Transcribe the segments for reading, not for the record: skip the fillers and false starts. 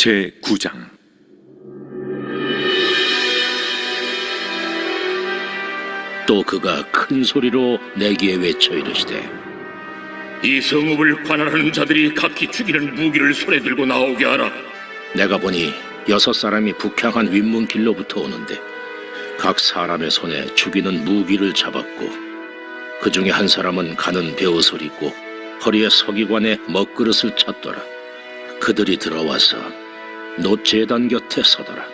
제9장. 또 그가 큰 소리로 내게 외쳐 이르시되, 이 성읍을 관할하는 자들이 각기 죽이는 무기를 손에 들고 나오게 하라. 내가 보니 6사람이 북향한 윗문길로부터 오는데 각 사람의 손에 죽이는 무기를 잡았고, 그 중에 한 사람은 가는 베옷을 입고 허리에 서기관에 먹그릇을 찼더라. 그들이 들어와서 놋 제단 곁에 서더라.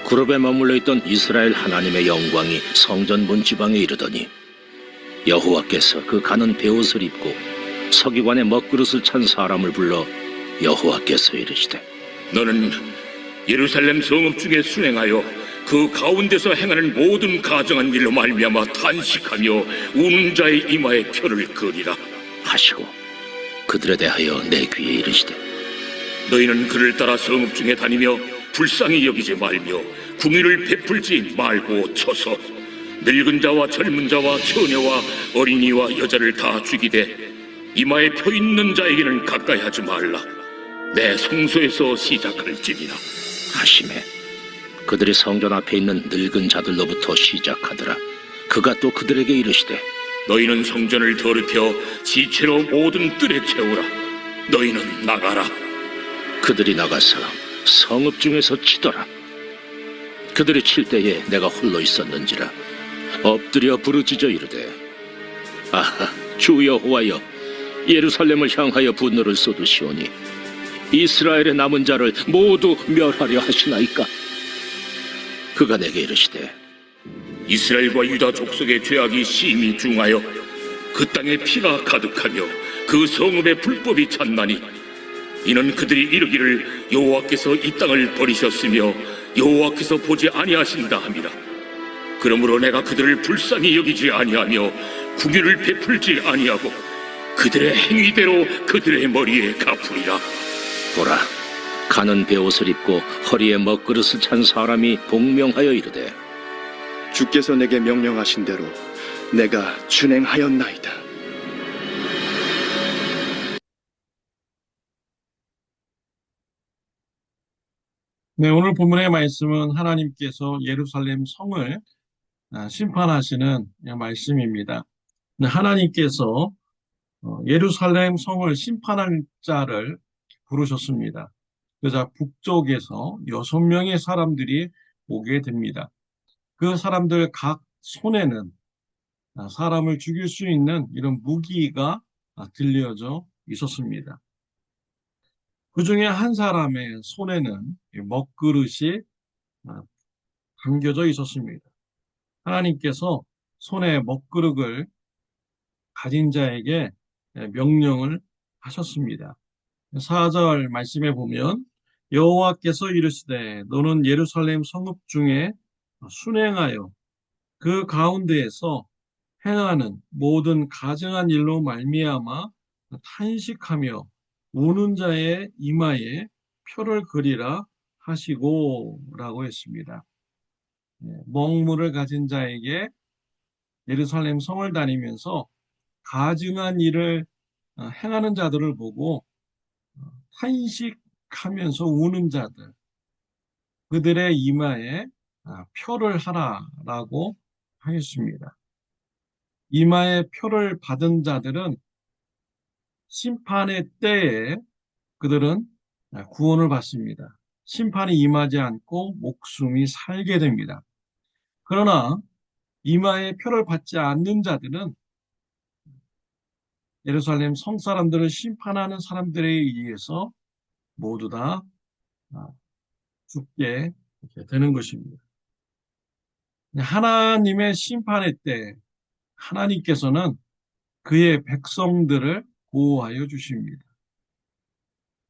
그룹에 머물러 있던 이스라엘 하나님의 영광이 성전 문 지방에 이르더니 여호와께서 그 가는 베옷을 입고 서기관의 먹그릇을 찬 사람을 불러 여호와께서 이르시되, 너는 예루살렘 성읍 중에 순행하여 그 가운데서 행하는 모든 가정한 일로 말미암아 탄식하며 우는 자의 이마에 표를 그리라 하시고 그들에 대하여 내 귀에 이르시되, 너희는 그를 따라 성읍 중에 다니며 불쌍히 여기지 말며 궁유를 베풀지 말고 쳐서 늙은 자와 젊은 자와 처녀와 어린이와 여자를 다 죽이되 이마에 표 있는 자에게는 가까이 하지 말라. 내 성소에서 시작할지니라 하시매 그들이 성전 앞에 있는 늙은 자들로부터 시작하더라. 그가 또 그들에게 이르시되, 너희는 성전을 더럽혀 지체로 모든 뜰에 채우라. 너희는 나가라. 그들이 나가서 성읍 중에서 치더라. 그들이 칠 때에 내가 홀로 있었는지라 엎드려 부르짖어 이르되, 아하, 주 여호와여, 예루살렘을 향하여 분노를 쏟으시오니 이스라엘의 남은 자를 모두 멸하려 하시나이까? 그가 내게 이르시되, 이스라엘과 유다 족속의 죄악이 심히 중하여 그 땅에 피가 가득하며 그 성읍에 불법이 찼나니 이는 그들이 이르기를 여호와께서 이 땅을 버리셨으며 여호와께서 보지 아니하신다 함이라. 그러므로 내가 그들을 불쌍히 여기지 아니하며 궁유를 베풀지 아니하고 그들의 행위대로 그들의 머리에 갚으리라. 보라, 가는 베옷을 입고 허리에 먹그릇을 찬 사람이 복명하여 이르되, 주께서 내게 명령하신 대로 내가 준행하였나이다. 네, 오늘 본문의 말씀은 하나님께서 예루살렘 성을 심판하시는 말씀입니다. 하나님께서 예루살렘 성을 심판할 자를 부르셨습니다. 그러자 북쪽에서 6명의 사람들이 오게 됩니다. 그 사람들 각 손에는 사람을 죽일 수 있는 이런 무기가 들려져 있었습니다. 그 중에 한 사람의 손에는 먹그릇이 담겨져 있었습니다. 하나님께서 손에 먹그릇을 가진 자에게 명령을 하셨습니다. 4절 말씀에 보면 여호와께서 이르시되, 너는 예루살렘 성읍 중에 순행하여 그 가운데에서 행하는 모든 가증한 일로 말미암아 탄식하며 우는 자의 이마에 표를 그리라 하시고 라고 했습니다. 먹물을 가진 자에게 예루살렘 성을 다니면서 가증한 일을 행하는 자들을 보고 탄식하면서 우는 자들, 그들의 이마에 표를 하라라고 하였습니다. 이마에 표를 받은 자들은 심판의 때에 그들은 구원을 받습니다. 심판이 임하지 않고 목숨이 살게 됩니다. 그러나 이마에 표를 받지 않는 자들은 예루살렘 성 사람들을 심판하는 사람들에 의해서 모두 다 죽게 되는 것입니다. 하나님의 심판의 때 하나님께서는 그의 백성들을 보호하여 주십니다.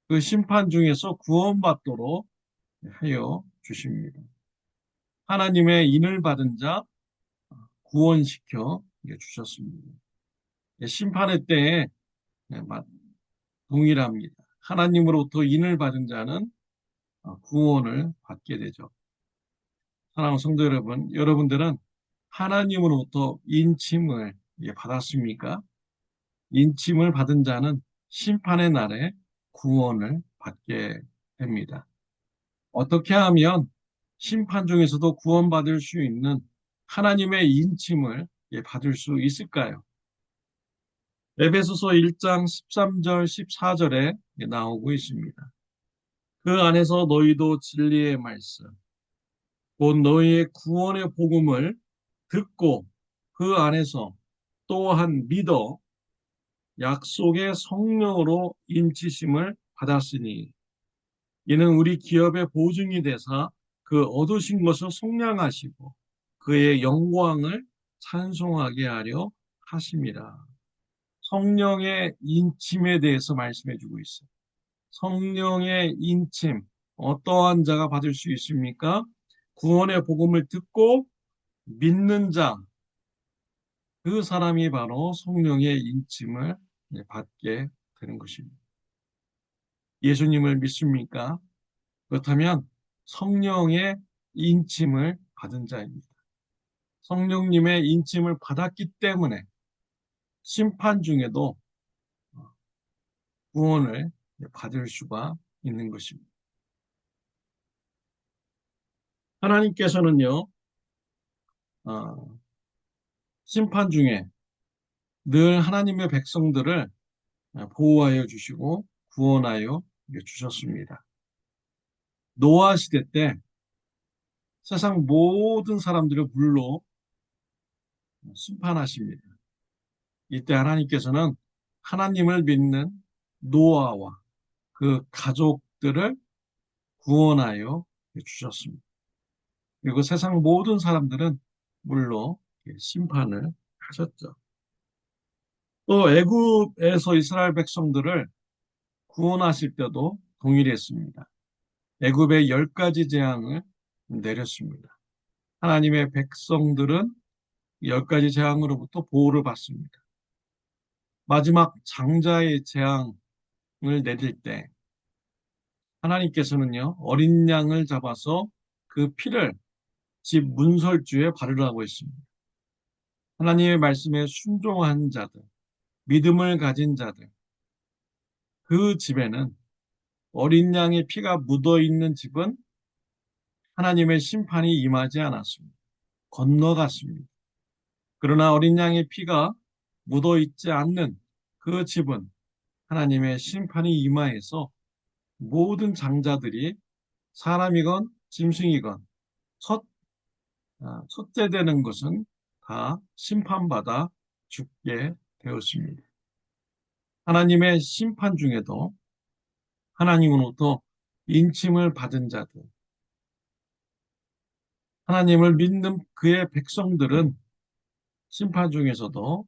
그 심판 중에서 구원받도록 하여 주십니다. 하나님의 인을 받은 자 구원시켜 주셨습니다. 심판의 때에 동일합니다. 하나님으로부터 인을 받은 자는 구원을 받게 되죠. 사랑하는 성도 여러분, 여러분들은 하나님으로부터 인침을 받았습니까? 인침을 받은 자는 심판의 날에 구원을 받게 됩니다. 어떻게 하면 심판 중에서도 구원받을 수 있는 하나님의 인침을 받을 수 있을까요? 에베소서 1장 13절, 14절에 나오고 있습니다. 그 안에서 너희도 진리의 말씀, 곧 너희의 구원의 복음을 듣고 그 안에서 또한 믿어 약속의 성령으로 인치심을 받았으니 이는 우리 기업의 보증이 되사 그 얻으신 것을 속량하시고 그의 영광을 찬송하게 하려 하심이라. 성령의 인침에 대해서 말씀해 주고 있어요. 성령의 인침, 어떠한 자가 받을 수 있습니까? 구원의 복음을 듣고 믿는 자, 그 사람이 바로 성령의 인침을 받게 되는 것입니다. 예수님을 믿습니까? 그렇다면 성령의 인침을 받은 자입니다. 성령님의 인침을 받았기 때문에 심판 중에도 구원을 받을 수가 있는 것입니다. 하나님께서는요, 심판 중에 늘 하나님의 백성들을 보호하여 주시고 구원하여 주셨습니다. 노아 시대 때 세상 모든 사람들을 물로 심판하십니다. 이때 하나님께서는 하나님을 믿는 노아와 그 가족들을 구원하여 주셨습니다. 그리고 세상 모든 사람들은 물로 심판을 하셨죠. 또 애굽에서 이스라엘 백성들을 구원하실 때도 동일했습니다. 애굽의 10가지 재앙을 내렸습니다. 하나님의 백성들은 10가지 재앙으로부터 보호를 받습니다. 마지막 장자의 재앙을 내릴 때 하나님께서는요, 어린 양을 잡아서 그 피를 집 문설주에 바르라고 했습니다. 하나님의 말씀에 순종한 자들, 믿음을 가진 자들, 그 집에는 어린 양의 피가 묻어 있는 집은 하나님의 심판이 임하지 않았습니다. 건너갔습니다. 그러나 어린 양의 피가 묻어 있지 않는 그 집은 하나님의 심판이 임하여서 모든 장자들이 사람이건 짐승이건 첫째 되는 것은 다 심판받아 죽게 되었습니다. 하나님의 심판 중에도 하나님으로부터 인침을 받은 자들, 하나님을 믿는 그의 백성들은 심판 중에서도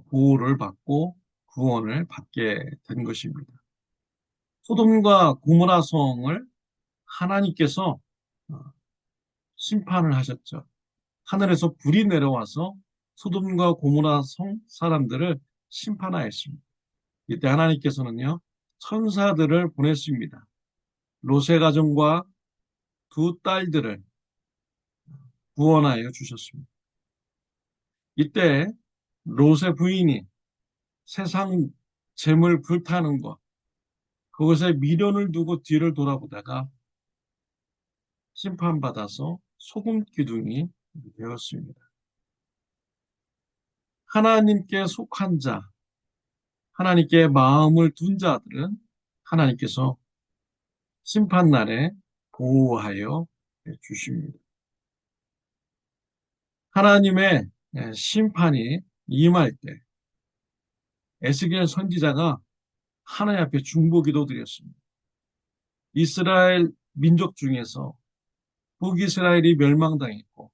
보호를 받고 구원을 받게 된 것입니다. 소돔과 고모라 성을 하나님께서 심판을 하셨죠. 하늘에서 불이 내려와서 소돔과 고모라 성 사람들을 심판하였습니다. 이때 하나님께서는요, 천사들을 보냈습니다. 롯의 가정과 두 딸들을 구원하여 주셨습니다. 이때 롯의 부인이 세상 재물 불타는 것, 그것에 미련을 두고 뒤를 돌아보다가 심판받아서 소금 기둥이 되었습니다. 하나님께 속한 자, 하나님께 마음을 둔 자들은 하나님께서 심판날에 보호하여 주십니다. 하나님의 심판이 임할 때 에스겔 선지자가 하나님 앞에 중보기도 드렸습니다. 이스라엘 민족 중에서 북이스라엘이 멸망당했고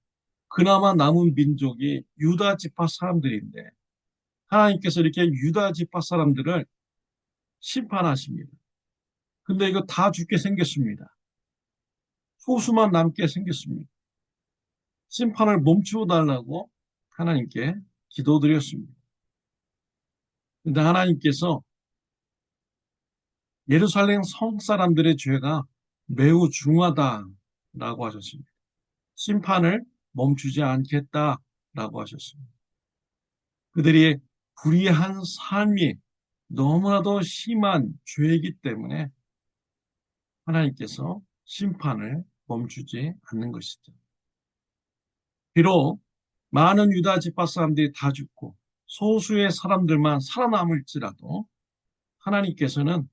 그나마 남은 민족이 유다 지파 사람들인데 하나님께서 이렇게 유다 지파 사람들을 심판하십니다. 근데 이거 다 죽게 생겼습니다. 소수만 남게 생겼습니다. 심판을 멈추어 달라고 하나님께 기도드렸습니다. 근데 하나님께서 예루살렘 성 사람들의 죄가 매우 중하다라고 하셨습니다. 심판을 멈추지 않겠다라고 하셨습니다. 그들이 불의한 삶이 너무나도 심한 죄이기 때문에 하나님께서 심판을 멈추지 않는 것이죠. 비록 많은 유다 지파 사람들이 다 죽고 소수의 사람들만 살아남을지라도 하나님께서는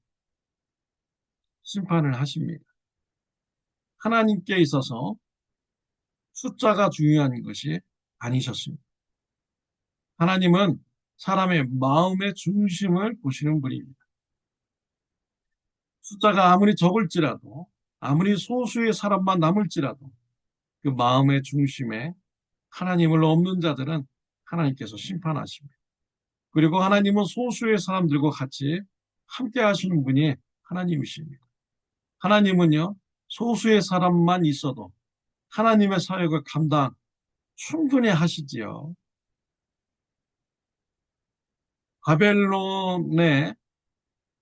심판을 하십니다. 하나님께 있어서 숫자가 중요한 것이 아니셨습니다. 하나님은 사람의 마음의 중심을 보시는 분입니다. 숫자가 아무리 적을지라도, 아무리 소수의 사람만 남을지라도 그 마음의 중심에 하나님을 없는 자들은 하나님께서 심판하십니다. 그리고 하나님은 소수의 사람들과 같이 함께 하시는 분이 하나님이십니다. 하나님은요, 소수의 사람만 있어도 하나님의 사역을 감당 충분히 하시지요. 바벨론에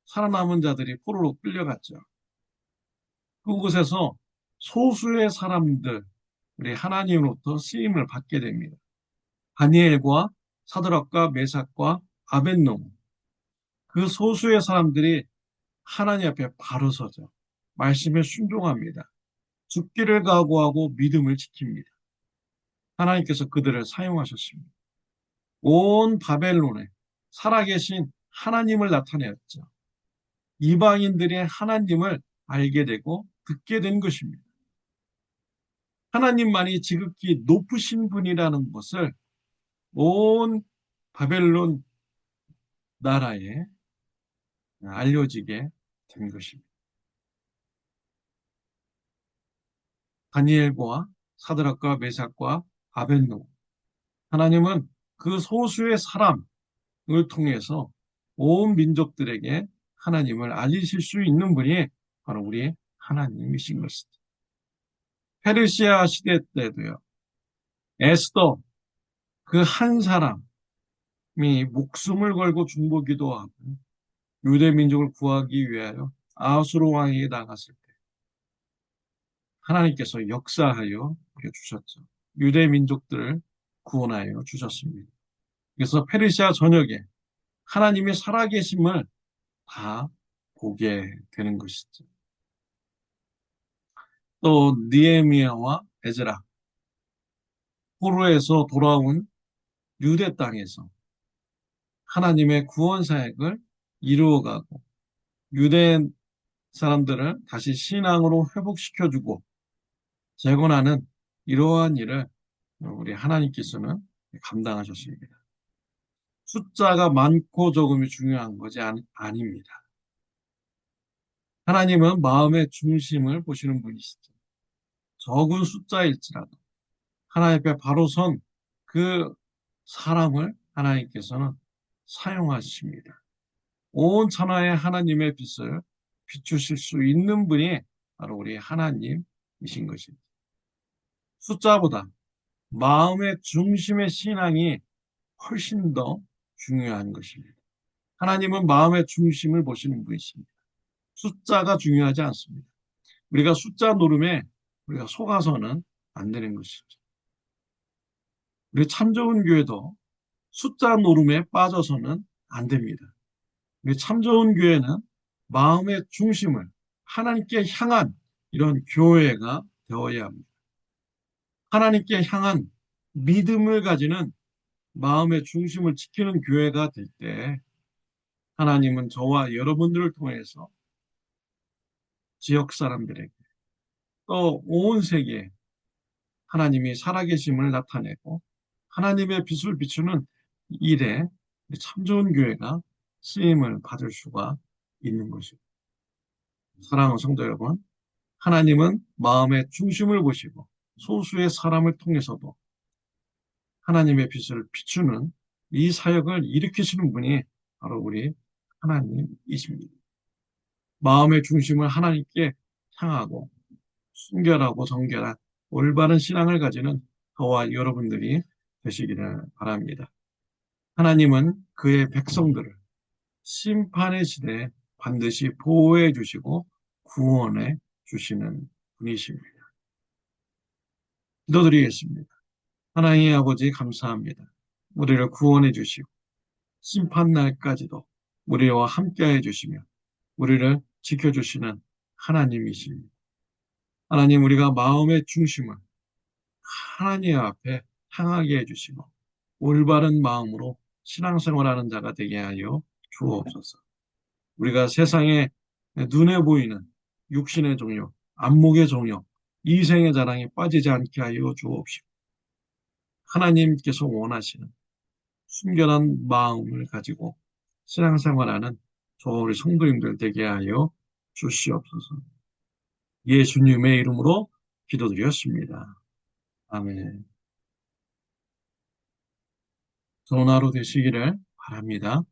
살아남은 자들이 포로로 끌려갔죠. 그곳에서 소수의 사람들, 우리 하나님으로부터 쓰임을 받게 됩니다. 다니엘과 사드락과 메삭과 아벳노고, 그 소수의 사람들이 하나님 앞에 바로 서죠. 말씀에 순종합니다. 죽기를 각오하고 믿음을 지킵니다. 하나님께서 그들을 사용하셨습니다. 온 바벨론에 살아계신 하나님을 나타내었죠. 이방인들이 하나님을 알게 되고 듣게 된 것입니다. 하나님만이 지극히 높으신 분이라는 것을 온 바벨론 나라에 알려지게 된 것입니다. 다니엘과 사드락과 메삭과 아벳노고, 하나님은 그 소수의 사람을 통해서 온 민족들에게 하나님을 알리실 수 있는 분이 바로 우리 하나님이신 것입니다. 페르시아 시대 때도요, 에스더 그 한 사람이 목숨을 걸고 중보기도하고 유대 민족을 구하기 위하여 아수르 왕에게 나갔을 때 하나님께서 역사하여 주셨죠. 유대 민족들을 구원하여 주셨습니다. 그래서 페르시아 전역에 하나님의 살아계심을 다 보게 되는 것이죠. 또 느헤미야와 에즈라, 포로에서 돌아온 유대 땅에서 하나님의 구원 사역을 이루어가고 유대 사람들을 다시 신앙으로 회복시켜주고 재건하는 이러한 일을 우리 하나님께서는 감당하셨습니다. 숫자가 많고 적음이 중요한 것이 아닙니다. 하나님은 마음의 중심을 보시는 분이시죠. 적은 숫자일지라도 하나님 앞에 바로 선 그 사람을 하나님께서는 사용하십니다. 온 천하에 하나님의 빛을 비추실 수 있는 분이 바로 우리 하나님이신 것입니다. 숫자보다 마음의 중심의 신앙이 훨씬 더 중요한 것입니다. 하나님은 마음의 중심을 보시는 분이십니다. 숫자가 중요하지 않습니다. 우리가 숫자 노름에 우리가 속아서는 안 되는 것이죠. 우리 참 좋은 교회도 숫자 노름에 빠져서는 안 됩니다. 우리 참 좋은 교회는 마음의 중심을 하나님께 향한 이런 교회가 되어야 합니다. 하나님께 향한 믿음을 가지는 마음의 중심을 지키는 교회가 될 때 하나님은 저와 여러분들을 통해서 지역 사람들에게 또 온 세계에 하나님이 살아계심을 나타내고 하나님의 빛을 비추는 일에 참 좋은 교회가 쓰임을 받을 수가 있는 것입니다. 사랑하는 성도 여러분, 하나님은 마음의 중심을 보시고 소수의 사람을 통해서도 하나님의 빛을 비추는 이 사역을 일으키시는 분이 바로 우리 하나님이십니다. 마음의 중심을 하나님께 향하고 순결하고 정결한 올바른 신앙을 가지는 저와 여러분들이 되시기를 바랍니다. 하나님은 그의 백성들을 심판의 시대에 반드시 보호해 주시고 구원해 주시는 분이십니다. 기도드리겠습니다. 하나님의 아버지 감사합니다. 우리를 구원해 주시고 심판날까지도 우리와 함께해 주시며 우리를 지켜주시는 하나님이십니다. 하나님, 우리가 마음의 중심을 하나님 앞에 향하게 해주시고 올바른 마음으로 신앙생활하는 자가 되게 하여 주옵소서. 우리가 세상에 눈에 보이는 육신의 종욕, 안목의 종욕, 이생의 자랑에 빠지지 않게 하여 주옵시고 하나님께서 원하시는 순결한 마음을 가지고 신앙생활하는 저 우리 성도님들 되게 하여 주시옵소서. 예수님의 이름으로 기도드렸습니다. 아멘. 좋은 하루 되시기를 바랍니다.